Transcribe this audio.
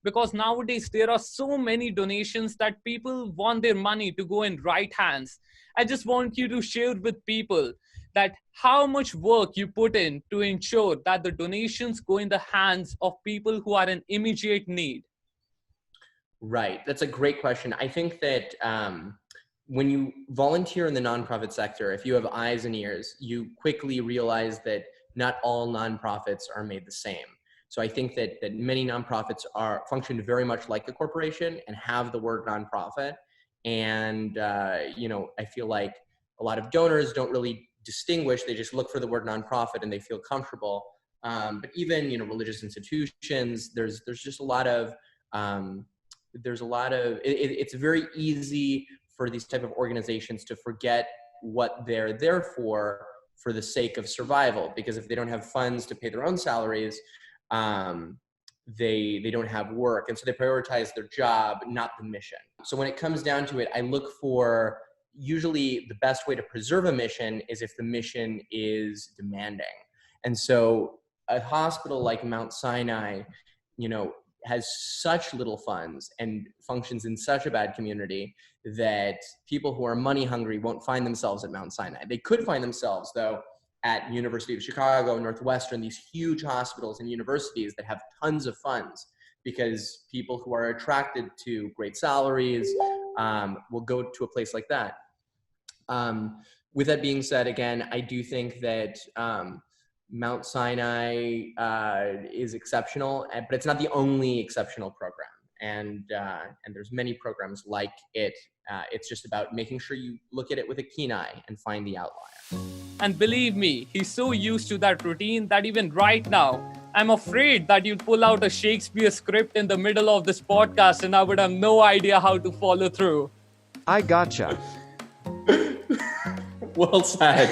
because nowadays there are so many donations that people want their money to go in right hands. I just want you to share with people that how much work you put in to ensure that the donations go in the hands of people who are in immediate need. Right. That's a great question. I think that when you volunteer in the nonprofit sector, if you have eyes and ears, you quickly realize that not all nonprofits are made the same. So I think that many nonprofits function very much like a corporation and have the word nonprofit. And, I feel like a lot of donors don't really distinguish. They just look for the word nonprofit and they feel comfortable. But even, religious institutions, there's just a lot of, it's very easy for these type of organizations to forget what they're there for the sake of survival, because if they don't have funds to pay their own salaries, they don't have work. And so they prioritize their job, not the mission. So when it comes down to it, I look for, usually the best way to preserve a mission is if the mission is demanding. And so a hospital like Mount Sinai, has such little funds and functions in such a bad community that people who are money hungry won't find themselves at Mount Sinai. They could find themselves, though, at University of Chicago, Northwestern, these huge hospitals and universities that have tons of funds, because people who are attracted to great salaries will go to a place like that. With that being said, again, I do think that Mount Sinai is exceptional, but it's not the only exceptional program. And there's many programs like it. It's just about making sure you look at it with a keen eye and find the outlier. And believe me, he's so used to that routine that even right now, I'm afraid that you'll pull out a Shakespeare script in the middle of this podcast and I would have no idea how to follow through. I gotcha. Well said.